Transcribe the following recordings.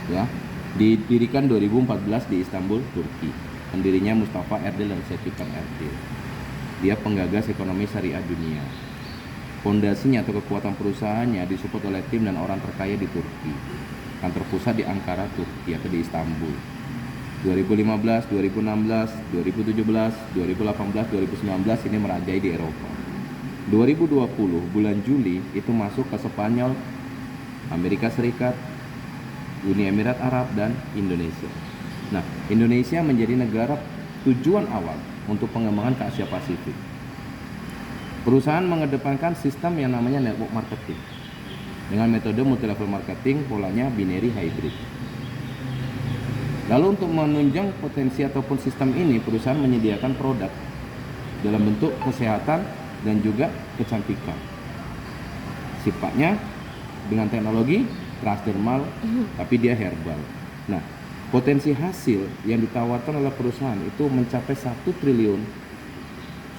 Ya, didirikan 2014 di Istanbul, Turki. Pendirinya Mustafa Erdil dan Setipan Erdil. Dia penggagas ekonomi syariah dunia. Fondasinya atau kekuatan perusahaannya disupport oleh tim dan orang terkaya di Turki. Kantor pusat di Ankara, Turki atau di Istanbul. 2015, 2016, 2017, 2018, 2019 ini merajai di Eropa. 2020 bulan Juli itu masuk ke Spanyol, Amerika Serikat, Uni Emirat Arab, dan Indonesia. Nah, Indonesia menjadi negara tujuan awal untuk pengembangan ke Asia Pasifik. Perusahaan mengedepankan sistem yang namanya network marketing dengan metode multi-level marketing, polanya binary hybrid. Lalu untuk menunjang potensi ataupun sistem ini, perusahaan menyediakan produk dalam bentuk kesehatan dan juga kecantikan. Sifatnya dengan teknologi transdermal, tapi dia herbal. Nah, potensi hasil yang ditawarkan oleh perusahaan itu mencapai 1 triliun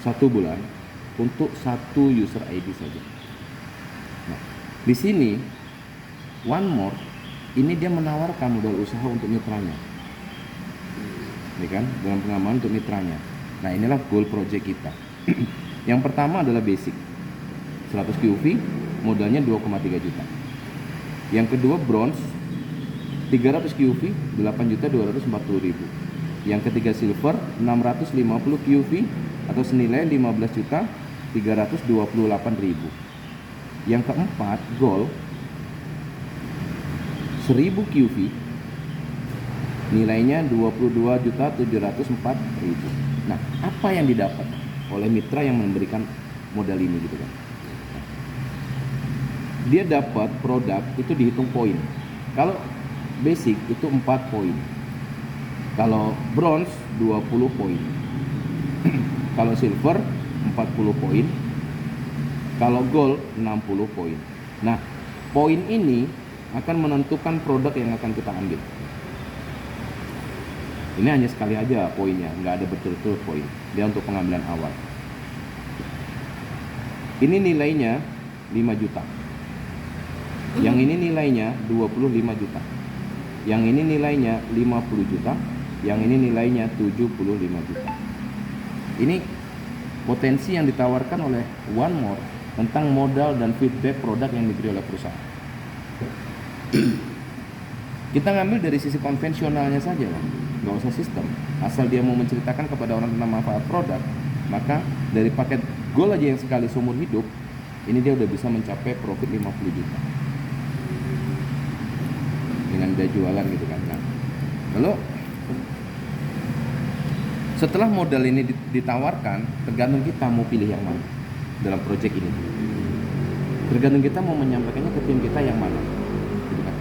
satu bulan untuk satu user ID saja. Nah, di sini One More ini dia menawarkan modal usaha untuk mitranya. Ini kan dalam pengembangan untuk mitranya. Nah, inilah goal project kita. Yang pertama adalah basic 100 QV, modalnya 2,3 juta. Yang kedua bronze 300 QV 8.240.000. Yang ketiga silver 650 QV atau senilai 15.328.000. Yang keempat gold 1000 QV nilainya 22.704.000. Nah, apa yang didapat oleh mitra yang memberikan modal ini gitu kan? Dia dapat produk itu dihitung poin. Kalau basic itu 4 poin. Kalau bronze 20 poin. Kalau silver 40 poin. Kalau gold 60 poin. Nah, poin ini akan menentukan produk yang akan kita ambil. Ini hanya sekali aja poinnya, nggak ada berturut-turut poin. Dia untuk pengambilan awal. Ini nilainya 5 juta. Yang ini nilainya 25 juta. Yang ini nilainya 50 juta. Yang ini nilainya 75 juta. Ini potensi yang ditawarkan oleh One More tentang modal dan feedback produk yang diberi oleh perusahaan. Kita ngambil dari sisi konvensionalnya saja, Bang. Nggak usah sistem. Asal dia mau menceritakan kepada orang tentang manfaat produk, maka dari paket gold aja yang sekali seumur hidup, ini dia udah bisa mencapai profit 50 juta. Dengan dia jualan gitu kan. Nah, lalu setelah modal ini ditawarkan, tergantung kita mau pilih yang mana dalam proyek ini. Tergantung kita mau menyampaikannya ke tim kita yang mana. Gitu kan.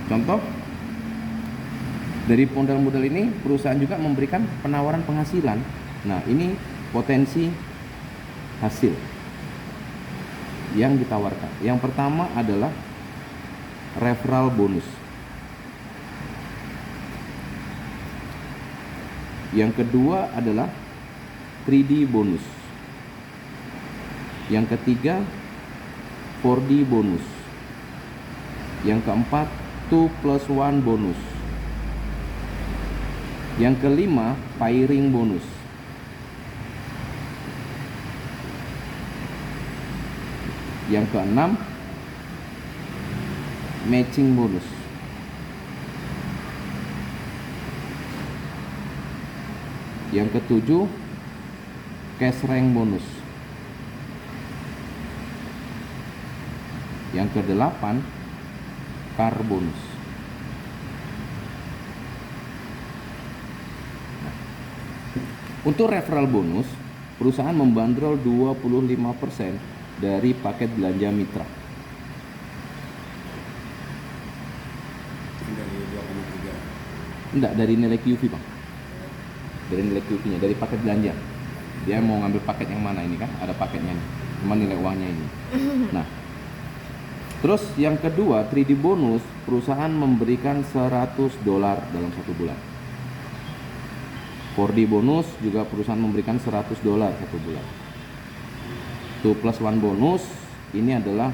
Contoh, dari modal-modal ini perusahaan juga memberikan penawaran penghasilan. Nah, ini potensi hasil yang ditawarkan. Yang pertama adalah referral bonus. Yang kedua adalah 3D bonus. Yang ketiga 4D bonus. Yang keempat 2+1 bonus. Yang kelima pairing bonus. Yang keenam matching bonus. Yang ketujuh cash rank bonus. Yang kedelapan car bonus. Untuk referral bonus, perusahaan membandrol 25% dari paket belanja mitra. Dari 2,3. Enggak, dari nilai QV, Bang. Dari nilai QV-nya, dari paket belanja. Dia mau ngambil paket yang mana ini kan? Ada paketnya nih. Cuma nilai uangnya ini. Nah, terus yang kedua, 3D bonus, perusahaan memberikan $100 dalam 1 bulan. 4D bonus juga perusahaan memberikan $100 1 bulan. 2+1 bonus ini adalah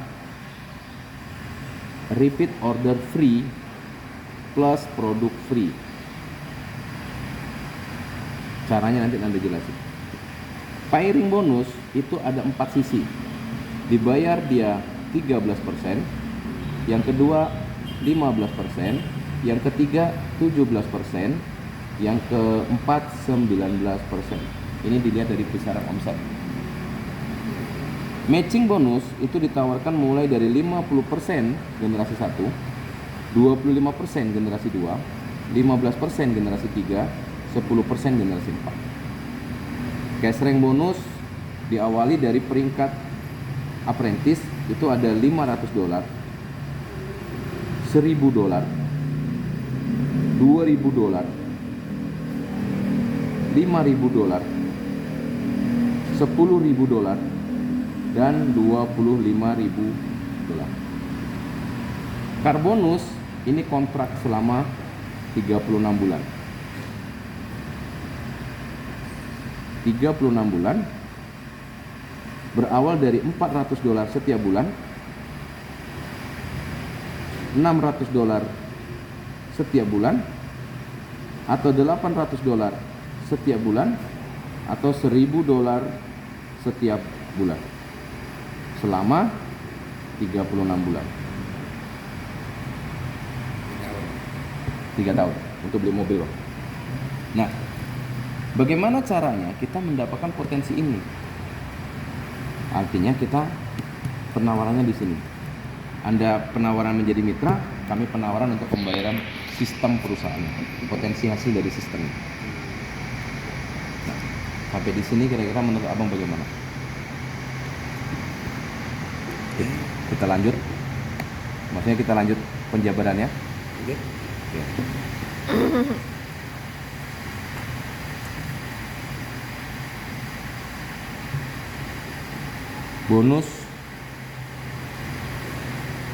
repeat order free plus produk free. Caranya nanti Anda jelasin. Pairing bonus itu ada 4 sisi. Dibayar dia 13%, yang kedua 15%, yang ketiga 17%, yang keempat 19%. Ini dilihat dari kisaran omset. Matching bonus itu ditawarkan mulai dari 50% generasi 1, 25% generasi 2, 15% generasi 3, 10% generasi 4. Cash rank bonus diawali dari peringkat apprentice itu ada $500, $1.000, $2.000, $5.000, $10.000, dan $25.000. Car bonus ini kontrak selama 36 bulan. 36 bulan berawal dari $400 setiap bulan, $600 setiap bulan, atau $800 setiap bulan, atau $1.000 setiap bulan selama 36 bulan. 3 tahun untuk beli mobil. Nah, bagaimana caranya kita mendapatkan potensi ini? Artinya kita penawarannya di sini. Anda penawaran menjadi mitra, kami penawaran untuk pembayaran sistem perusahaan, potensi hasil dari sistem. Nah, sampai di sini kira-kira menurut Abang bagaimana? Oke, kita lanjut. Maksudnya kita lanjut penjabarannya. Oke. Bonus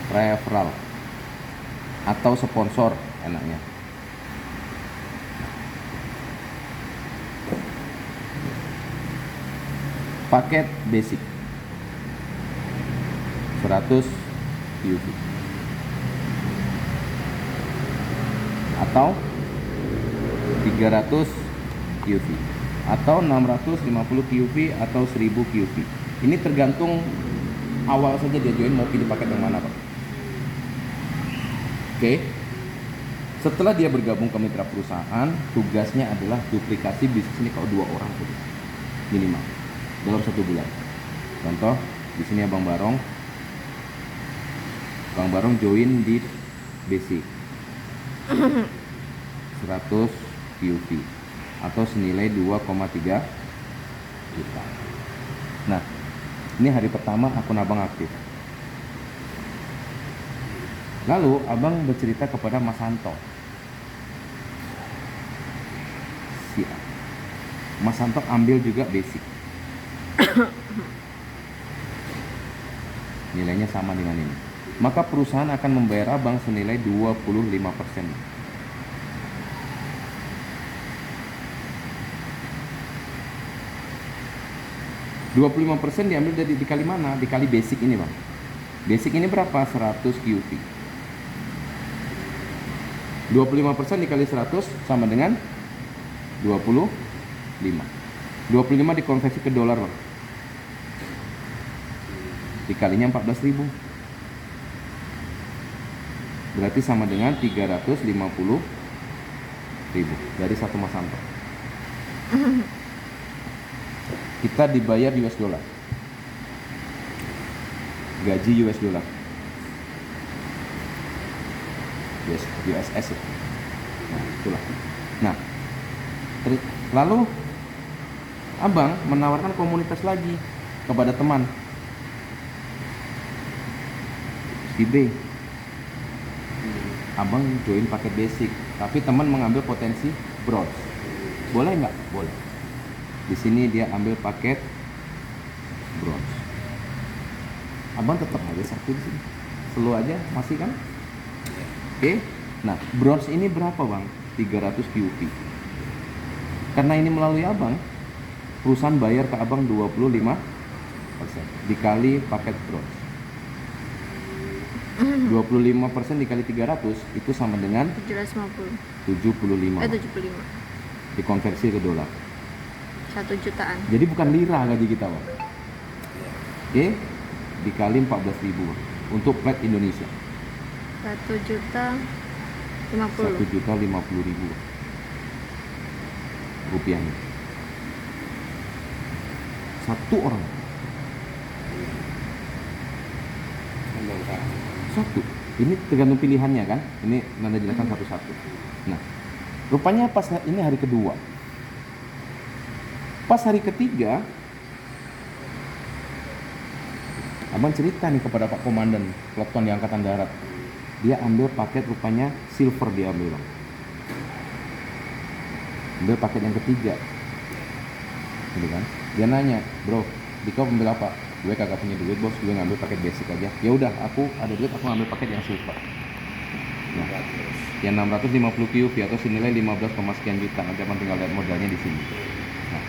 referral atau sponsor enaknya. Paket basic 100 QV atau 300 QV atau 650 QV atau 1000 QV. Ini tergantung awal saja dia join mau pilih paket yang mana, Pak. Oke. Setelah dia bergabung ke mitra perusahaan, tugasnya adalah duplikasi bisnis ini kalau 2 orang saja minimal dalam 1 bulan. Contoh di sini Bang Barong join di basic 100 QV atau senilai 2,3 juta. Nah, ini hari pertama akun Abang aktif. Lalu Abang bercerita kepada Mas Santo. Mas Santo ambil juga basic. Nilainya sama dengan ini. Maka perusahaan akan membayar Abang senilai 25%. 25% diambil dari dikali mana? Dikali basic ini, Bang. Basic ini berapa? 100 QV. 25% dikali 100 sama dengan 25. 25 dikonversi ke dolar, Bang. Dikalinya 14.000. Berarti sama dengan 350.000 dari satu Mas Santo. Kita dibayar US dollar, gaji US dollar, USS ya. Nah, itulah. Nah, lalu Abang menawarkan komunitas lagi kepada teman si B. Abang join paket basic, tapi teman mengambil potensi bronze. Boleh nggak? Boleh. Di sini dia ambil paket bronze. Abang tetap aja sakit di sini. Slow aja masih kan? Oke. Nah, bronze ini berapa, Bang? 300 QP. Karena ini melalui Abang, perusahaan bayar ke Abang 25% dikali paket bronze. 25% dikali 300 itu sama dengan 750. 75. 75. Dikonversi ke dolar. 1 jutaan. Jadi bukan lira gaji kita, Bang. Oke, dikali 14.000 untuk plat Indonesia. 1.050.000. 1.050.000 rupiahnya. Satu orang. Satu. Ini tergantung pilihannya kan. Ini Nanda jelaskan satu-satu. Nah, rupanya pas ini hari kedua. Pas hari ketiga, abang cerita nih kepada Pak Komandan Peleton di Angkatan Darat. Dia ambil paket rupanya silver dia ambil, Bang. Ambil paket yang ketiga. Gitu kan? Dia nanya, "Bro, Dika ambil apa?" "Gue kagak punya duit, Bos. Gue ngambil paket basic aja." "Ya udah, aku ada duit, aku ngambil paket yang silver." Nah, yang 650 QV atau senilai 15, sekian juta. Nanti abang tinggal lihat modalnya di sini. Nah,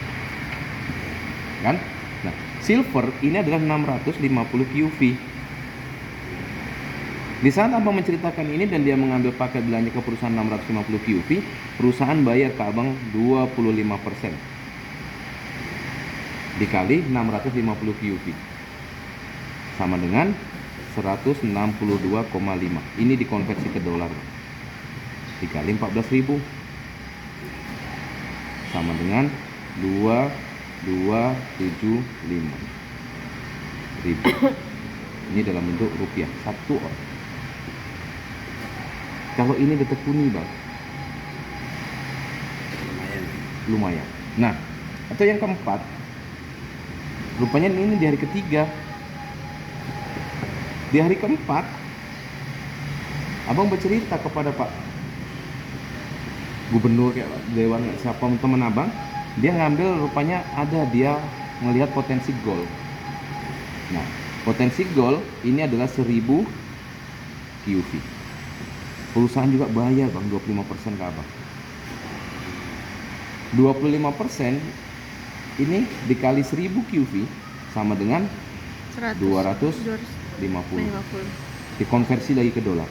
kan? Nah, silver ini adalah 650 QV. Di saat abang menceritakan ini dan dia mengambil paket belanja ke perusahaan 650 QV, perusahaan bayar ke abang 25% dikali 650 QV sama dengan 162,5. Ini dikonversi ke dolar dikali 14.000 sama dengan 2275 ribu. Ini dalam bentuk rupiah satu orang. Kalau ini detek kuni, Bang, lumayan. Nah, atau yang keempat, rupanya ini di hari ketiga. Di hari keempat, abang bercerita kepada Pak Gubernur, kayak Dewan, siapa teman abang, dia ngambil rupanya ada dia melihat potensi gold. Nah, potensi gold ini adalah 1000 QV. Perusahaan juga bayar, Bang, 25% ke abang. 25% ini dikali 1000 QV sama dengan 250. Dikonversi lagi ke dolar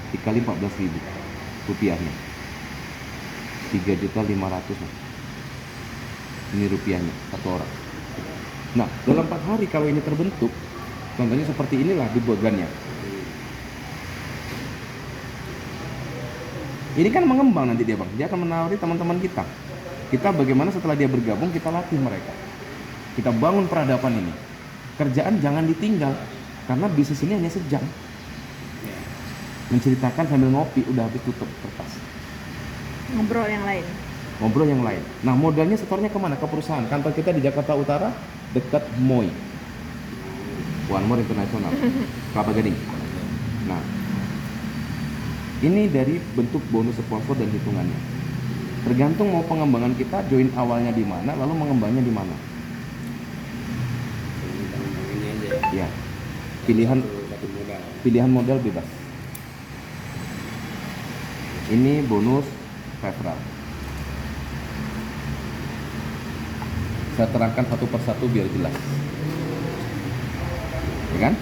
dikali 14.000 rupiahnya 3.500.000. Ini rupiahnya satu orang. Nah, dalam 4 hari kalau ini terbentuk, contohnya seperti inilah di bogannya. Ini kan mengembang nanti dia, Bang. Dia akan menawari teman-teman kita. Kita bagaimana setelah dia bergabung, kita latih mereka. Kita bangun peradaban ini. Kerjaan jangan ditinggal, karena bisnis ini hanya sejam. Menceritakan sambil ngopi, udah habis tutup kertas. Ngobrol yang lain. Ngobrol yang lain. Nah, modalnya setornya kemana? Ke perusahaan. Kantor kita di Jakarta Utara, dekat MOI. One More International. Kelapa Gading. Nah, ini dari bentuk bonus sponsor dan hitungannya. Tergantung mau pengembangan kita join awalnya di mana, lalu mengembangnya di mana. Ya, pilihan modal bebas. Ini bonus referral. Saya terangkan satu persatu biar jelas, ya kan?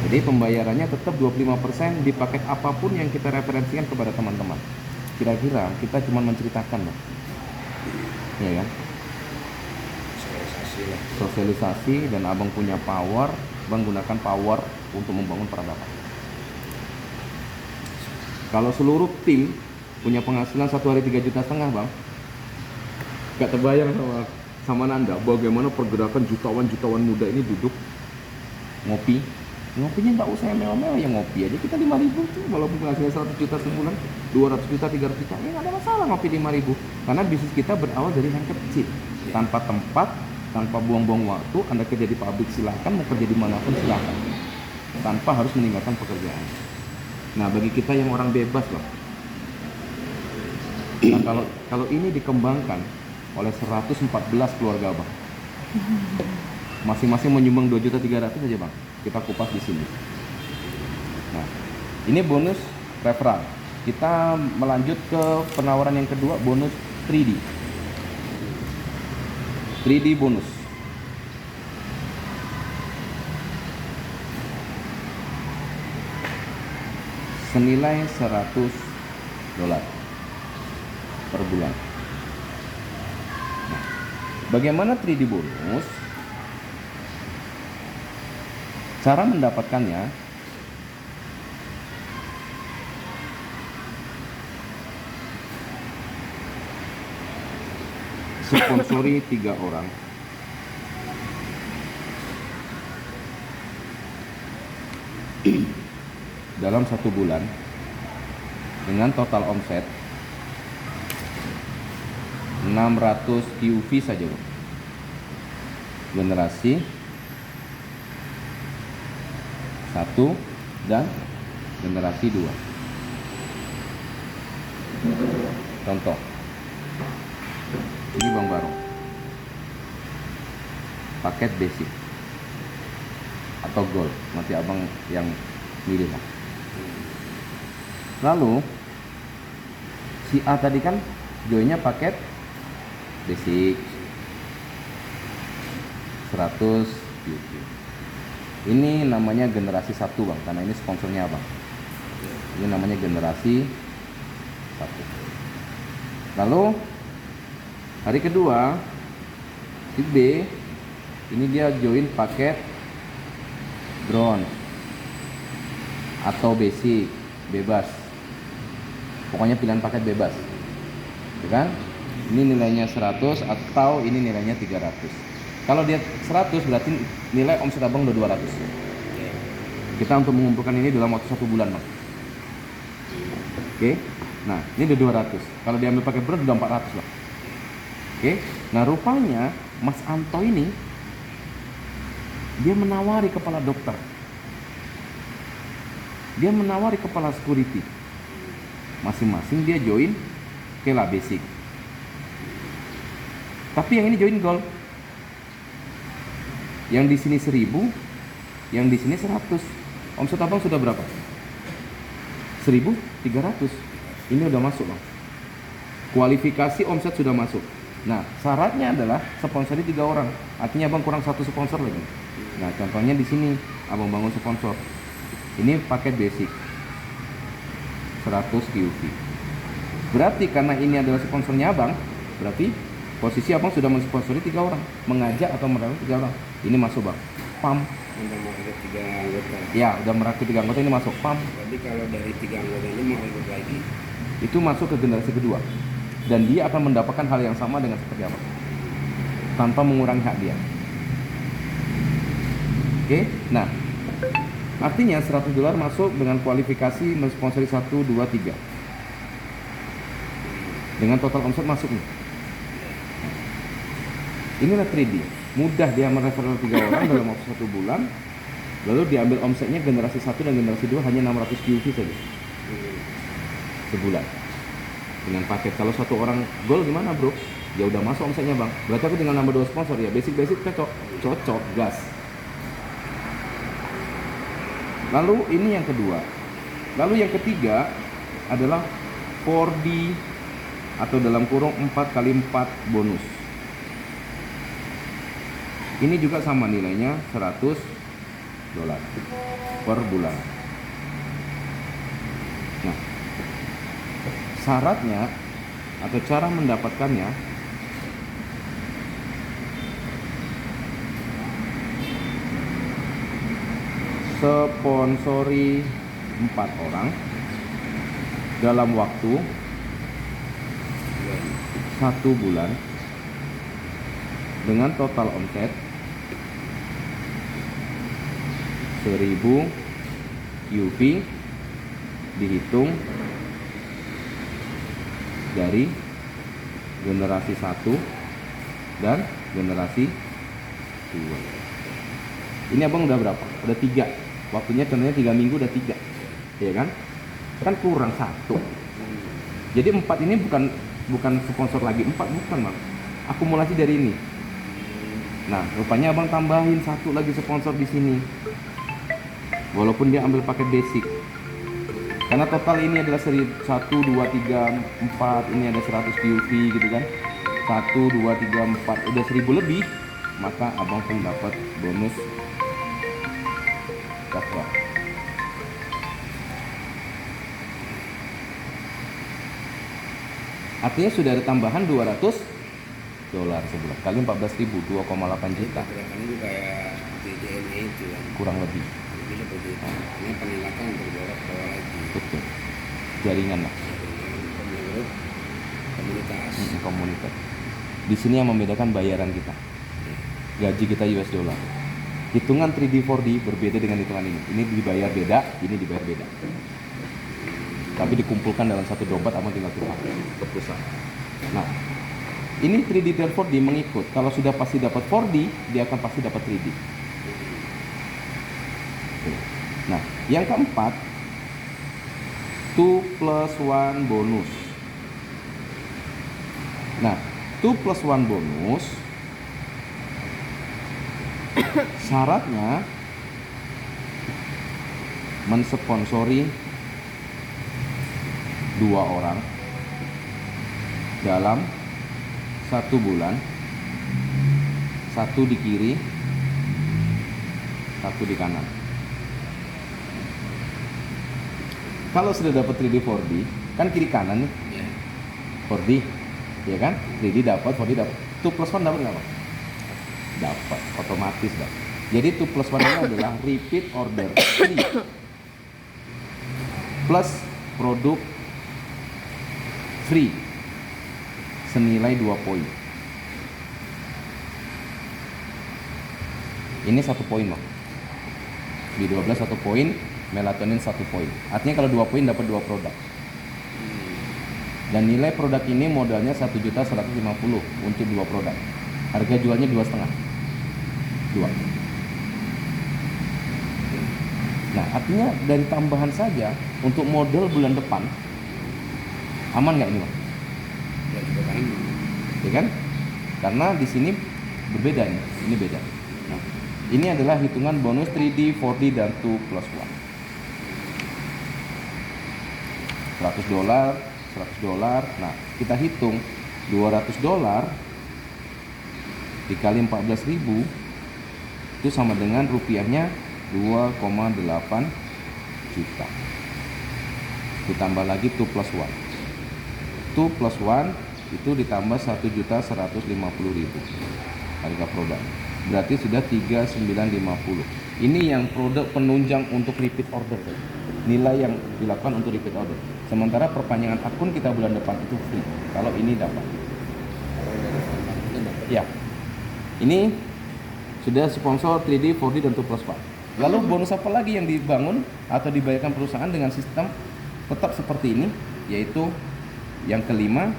Jadi pembayarannya tetap 25% di paket apapun yang kita referensikan kepada teman-teman. Kira-kira kita cuma menceritakan, Bang. Ya kan? Sosialisasi dan abang punya power, bang gunakan power untuk membangun peradaban. Kalau seluruh tim punya penghasilan 1 hari 3,5 juta, Bang, gak terbayang sama Nanda bagaimana pergerakan jutawan muda ini duduk ngopi. Ngopinya nggak usah mewah-mewah, ya ngopi aja kita 5.000 tuh, walaupun penghasilan 100 juta sebulan, 200 juta, 300 juta, ya nggak ada masalah ngopi 5.000. Karena bisnis kita berawal dari yang kecil, tanpa tempat, tanpa buang-buang waktu. Anda kerja di pabrik silakan, mau kerja di manapun silakan, tanpa harus meninggalkan pekerjaan. Nah, bagi kita yang orang bebas, Bang, nah, kalau ini dikembangkan oleh 114 keluarga, Bang, masing-masing menyumbang 2.300.000 aja, Bang. Kita kupas di sini. Nah, ini bonus referral. Kita melanjut ke penawaran yang kedua, bonus 3D. 3D bonus. senilai $100 per bulan. Nah, bagaimana 3D bonus? Cara mendapatkannya sponsori 3 orang dalam 1 bulan dengan total omset 600 QV saja, Bro. Generasi 1 dan generasi 2. Contoh, ini Bang Barong, paket basic atau gold, nanti abang yang milih lah. Lalu si A tadi kan joinnya paket basic 100 QQ. Ini namanya generasi 1, Bang, karena ini sponsornya Bang. Ini namanya generasi 1. Lalu hari kedua si B ini dia join paket drone atau basic, bebas. Pokoknya pilihan paket bebas. Ya kan? Ini nilainya 100 atau ini nilainya 300. Kalau dia 100 berarti nilai omset abang udah 200. Kita untuk mengumpulkan ini dalam waktu 1 bulan, Bang. Oke. Nah, ini udah 200. Kalau diambil pakai berat udah 400, Bang. Oke. Nah, rupanya Mas Anto ini dia menawari kepala dokter. Dia menawari kepala security. Masing-masing dia join Kela basic. Tapi yang ini join gold. Yang di sini 1000, yang di sini 100. Omset abang sudah berapa? 1.300. Ini udah masuk, Bang. Kualifikasi omset sudah masuk. Nah, syaratnya adalah sponsori 3 orang. Artinya abang kurang 1 sponsor lagi. Nah, contohnya di sini abang bangun sponsor. Ini paket basic 100 QV. Berarti karena ini adalah sponsornya abang, berarti posisi abang sudah mensponsori 3 orang, mengajak atau merekrut 3 orang. Ini masuk, Bang. PAM. Udah mau ada 3 anggota. Ya, udah merekrut 3 anggota, ini masuk PAM. Jadi kalau dari 3 anggota ini mau ikut lagi, Itu masuk ke generasi kedua. Dan dia akan mendapatkan hal yang sama dengan seperti abang, tanpa mengurangi hak dia. Oke, nah artinya $100 masuk dengan kualifikasi mensponsori 1, 2, 3 dengan total omset masuk nih. Inilah 3D, mudah dia mereferral 3 orang dalam waktu 1 bulan. Lalu diambil omsetnya generasi 1 dan generasi 2 hanya 600 QV saja sebulan dengan paket. Kalau 1 orang gold gimana, Bro? Ya udah masuk omsetnya, Bang. Berarti aku tinggal nambah 2 sponsor ya. Basic cocok gas. Lalu ini yang kedua. Lalu yang ketiga adalah 4D atau dalam kurung 4x4 bonus. Ini juga sama nilainya $100 per bulan. Nah, syaratnya atau cara mendapatkannya sponsori 4 orang dalam waktu 1 bulan dengan total omset 1000 UV dihitung dari generasi 1 dan generasi 2. Ini abang udah berapa? Udah 3. Waktunya contohnya 3 minggu udah 3. Ya kan? Kan kurang 1. Jadi 4 ini bukan sponsor lagi. 4 bukan, Bang. Akumulasi dari ini. Nah, rupanya abang tambahin 1 lagi sponsor di sini. Walaupun dia ambil paket basic. Karena total ini adalah 1, 2, 3, 4. Ini ada 100 QV gitu kan. 1, 2, 3, 4. Udah 1000 lebih. Maka abang pun dapat bonus dakwah. Artinya sudah ada tambahan 200 dolar sebulan kali 14.000, 2,8 juta Gerakannya juga kayak seperti DNA itu kan. kurang lebih. Jadi seperti itu. Ini peningkatan untuk bawah bawah lagi. Betul. Jaringan lah, Menurut komunitas. komunitas. Di sini yang membedakan bayaran kita. Gaji kita US dollar. Hitungan 3D 4D berbeda dengan hitungan ini. Ini dibayar beda, ini dibayar beda. Tapi dikumpulkan dalam satu dompet sama tinggal tukar ke perusahaan. Nah, ini 3D dan 4D mengikut. Kalau sudah pasti dapat 4D, dia akan pasti dapat 3D. Nah, yang keempat, 2+1 bonus. Nah, 2+1 bonus syaratnya mensponsori 2 orang dalam 1 bulan, 1 di kiri, 1 di kanan. Kalau sudah dapat 3D 4D, kan kiri kanan nih, Ya. 4D, ya kan? 3D dapat, 4D dapat. 2+1 dapat nggak, Pak? Dapat, otomatis dapat. Jadi 2+1 ini adalah repeat order free plus produk free senilai 2 poin. Ini 1 poin, Bang. Di 12 1 poin, melatonin 1 poin. Artinya kalau 2 poin dapat 2 produk. Dan nilai produk ini modalnya 1.150.000 untuk 2 produk. Harga jualnya 2,5. 2. Nah, artinya dari tambahan saja untuk modal bulan depan aman nggak ini, Bang? Ya juga kan. Ya kan? Karena di sini berbeda nih, ini beda. Nah, ini adalah hitungan bonus 3D, 4D dan 2+1. 100 dolar, 100 dolar. Nah, kita hitung 200 dolar dikali 14.000 itu sama dengan rupiahnya 2,8 juta. Ditambah lagi 2+1. 2+1 itu ditambah 1.150.000 harga produk. Berarti sudah 3.950. Ini yang produk penunjang untuk repeat order. Nilai yang dilakukan untuk repeat order. Sementara perpanjangan akun kita bulan depan itu free. Kalau ini dapat. Kalau dari formatnya dapat. Ya. Ini sudah sponsor 3D, 4D dan 2+1. Lalu bonus apa lagi yang dibangun atau dibayarkan perusahaan dengan sistem tetap seperti ini, yaitu yang kelima,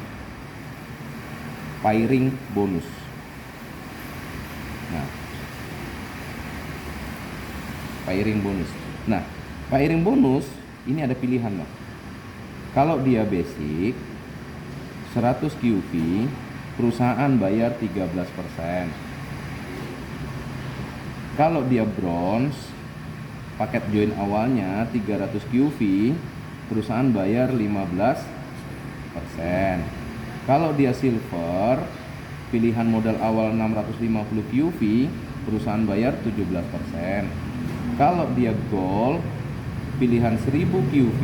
pairing bonus. Nah, pairing bonus. Nah, pairing bonus ini ada pilihan, Bang. Kalau dia basic 100 QV, perusahaan bayar 13%. Kalau dia bronze, paket join awalnya 300 QV, perusahaan bayar 15%. Kalau dia silver, pilihan modal awal 650 QV, perusahaan bayar 17%. Kalau dia gold, pilihan 1000 QV,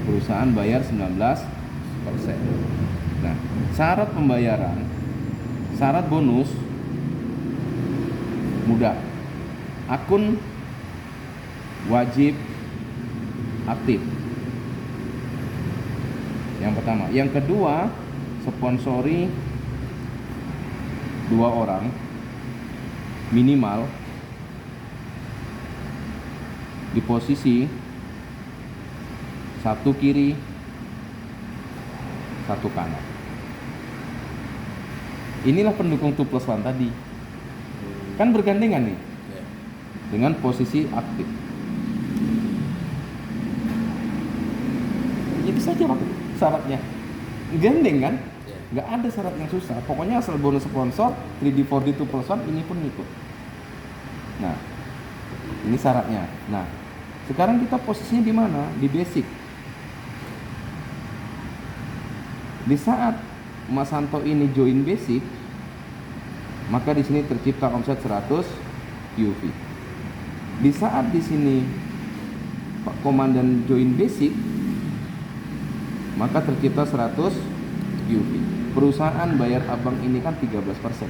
perusahaan bayar 19%. Nah, syarat pembayaran, syarat bonus mudah. Akun wajib aktif. Yang pertama, yang kedua, sponsori 2 orang minimal di posisi 1 kiri, 1 kanan. Inilah pendukung 2+1 tadi. Kan bergandengan nih Ya. dengan posisi aktif. Ya bisa aja, Pak, syaratnya gandeng kan, Ya. nggak ada syarat yang susah. Pokoknya asal bonus sponsor 3D 4D 2+1 ini pun ikut. Nah, ini syaratnya. Nah, sekarang kita posisinya di mana? Di basic. Di saat Mas Santo ini join basic, maka di sini tercipta omset 100 QV. Di saat di sini Pak Komandan join basic, maka tercipta 100 QV. Perusahaan bayar abang ini kan 13%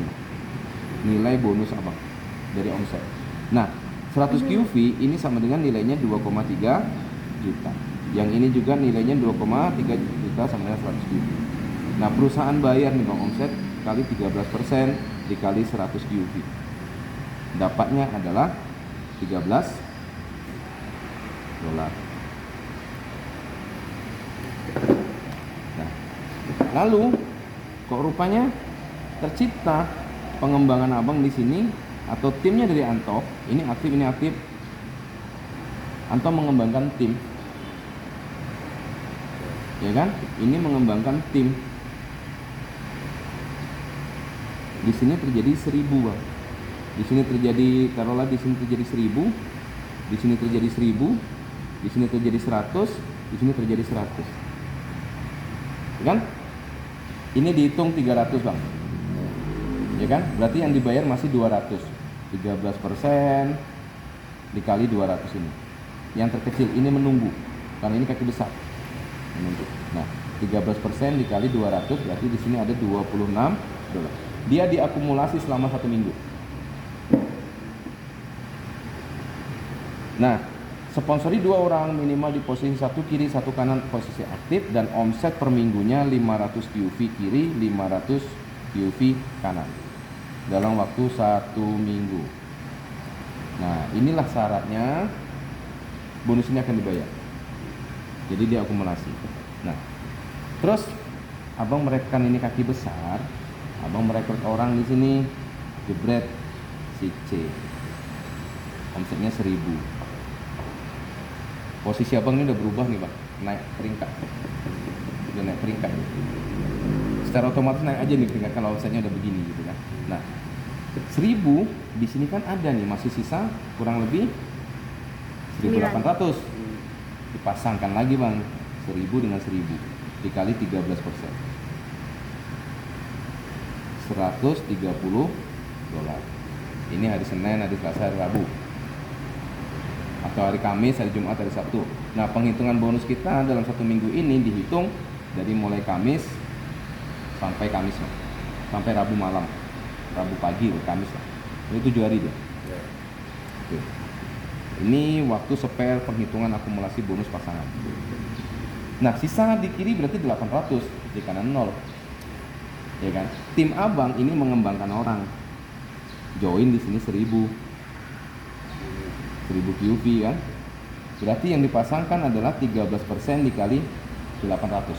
nilai bonus abang dari omset. Nah, 100 QV ini sama dengan nilainya 2,3 juta. Yang ini juga nilainya 2,3 juta sama dengan 100 QV. Nah, perusahaan bayar nih bang, omset kali 13% dikali 100 QV. Dapatnya adalah 13 dolar. Nah, lalu kok rupanya tercipta pengembangan abang di sini atau timnya dari Anto ini aktif. Anto mengembangkan tim, ya kan? Ini mengembangkan tim. Di sini terjadi 1000 bang. Di sini terjadi, taruhlah di sini terjadi 1000, di sini terjadi 1000, di sini terjadi 100, di sini terjadi 100. Ya kan? Ini dihitung 300 bang. Ya kan? Berarti yang dibayar masih 200. 13% dikali 200 ini. Yang terkecil ini menunggu karena ini kaki besar. Menunggu. Nah, 13% dikali 200 berarti di sini ada 26 dolar. Dia diakumulasi selama 1 minggu. Nah, sponsori 2 orang minimal di posisi 1 kiri 1 kanan posisi aktif dan omset per minggunya 500 QV kiri 500 QV kanan dalam waktu 1 minggu. Nah, inilah syaratnya bonus ini akan dibayar. Jadi dia akumulasi. Nah, terus abang merekam ini kaki besar, abang merekrut orang di sini, jebret si C, omsetnya 1000. Posisi abang ini udah berubah nih bang, naik peringkat, udah naik peringkat. Secara otomatis naik aja nih peringkat kalau omsetnya udah begini gitu kan. Nah, 1000 di sini kan ada nih masih sisa kurang lebih 1800. Dipasangkan lagi bang, 1000 dengan 1000 dikali 13%, 130 dolar. Ini hari Senin, hari Selasa, hari Rabu, atau hari Kamis, hari Jumat, hari Sabtu. Nah, penghitungan bonus kita dalam 1 minggu ini dihitung dari mulai Kamis sampai Kamis lah. Sampai Rabu malam, Rabu pagi, Kamis lah. Ini 7 hari dia. Oke. Ini waktu spare penghitungan akumulasi bonus pasangan. Nah, sisa di kiri berarti 800, di kanan 0. Ya kan? Tim abang ini mengembangkan orang. Join di sini 1000 QV kan. Berarti yang dipasangkan adalah 13% dikali 800.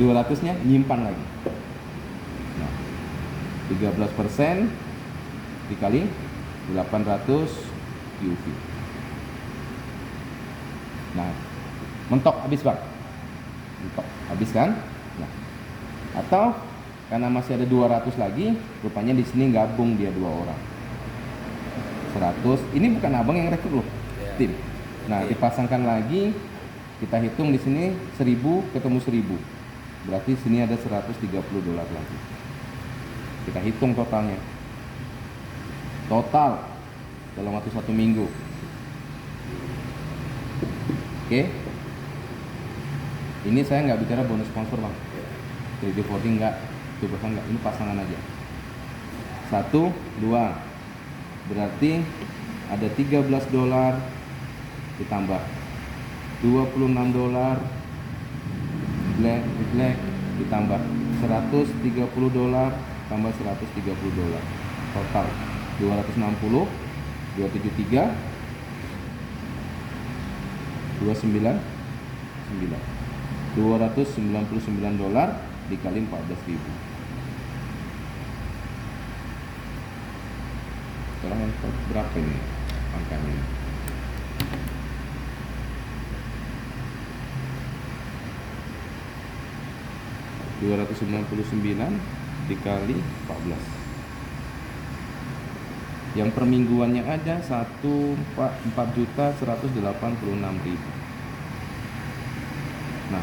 200-nya nyimpan lagi. Nah, 13% dikali 800 QV. Nah, mentok habis bang. Mentok habis kan? Nah, atau karena masih ada 200 lagi, rupanya di sini gabung dia 2 orang. 100. Ini bukan abang yang rekrut loh, tim. Nah, dipasangkan lagi, kita hitung di sini 1000 ketemu 1000. Berarti sini ada 130 dolar lagi. Kita hitung totalnya. Total dalam waktu 1 minggu. Oke. Ini saya nggak bicara bonus sponsor bang. 3D voting nggak, coba nggak. Ini pasangan aja. 1, 2. Berarti ada 13 dolar ditambah 26 dolar black ditambah 130 dolar tambah 130 dolar. Total 260, 273, 299, 299 dolar dikali 14.000. Sekarang berapa ini angkanya? $299 dikali 14. Yang per mingguannya ada 4.186.000. Nah,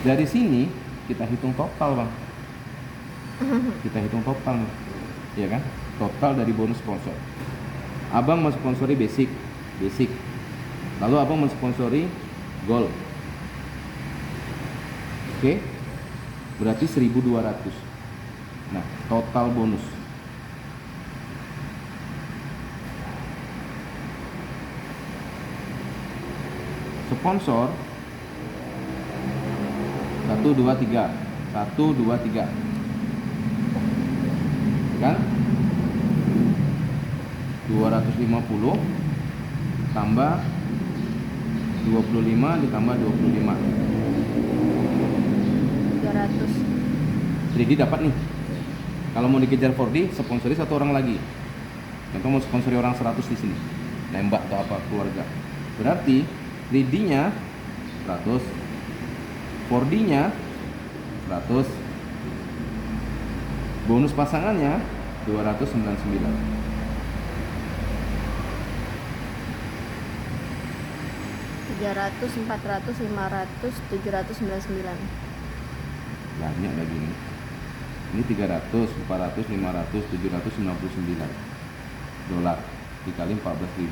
dari sini kita hitung total bang. Kita hitung total, ya kan? Total dari bonus sponsor. Abang mensponsori basic. Lalu abang mensponsori gold. Oke. berarti 1.200. Nah, total bonus. Sponsor 1 2 3. 1 2 3. Kan? 250 tambah 25 ditambah 25. 300. 3D dapat nih. Kalau mau dikejar 4D, sponsori satu orang lagi. Contoh mau sponsori orang 100 di sini, nembak atau apa keluarga. Berarti 3D-nya 100, 4D-nya 100, bonus pasangannya 299. 300, 400, 500, 799. Banyak lagi nih. Ini 300, 400, 500, 799 dolar dikali 14.000.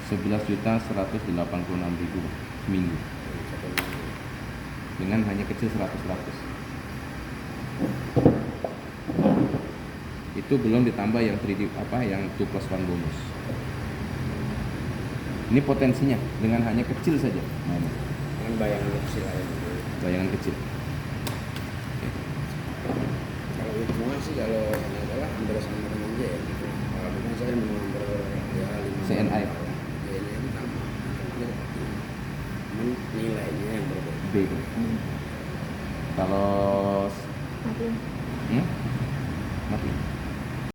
$11.186.000 seminggu dengan hanya kecil 100. Itu belum ditambah yang 3D yang 2+1 bonus. Ini potensinya dengan hanya kecil saja. Nah, ini Kan bayangan kecil aja. bayangan kecil. Kalau hitungan sih kalau nggak salah hampir sama dengan aja ya. Kalau bukan saya memang ya 5 CNI. Ya ini yang sama. Cuman nilainya yang berbeda. B. Kalau Mati. mati.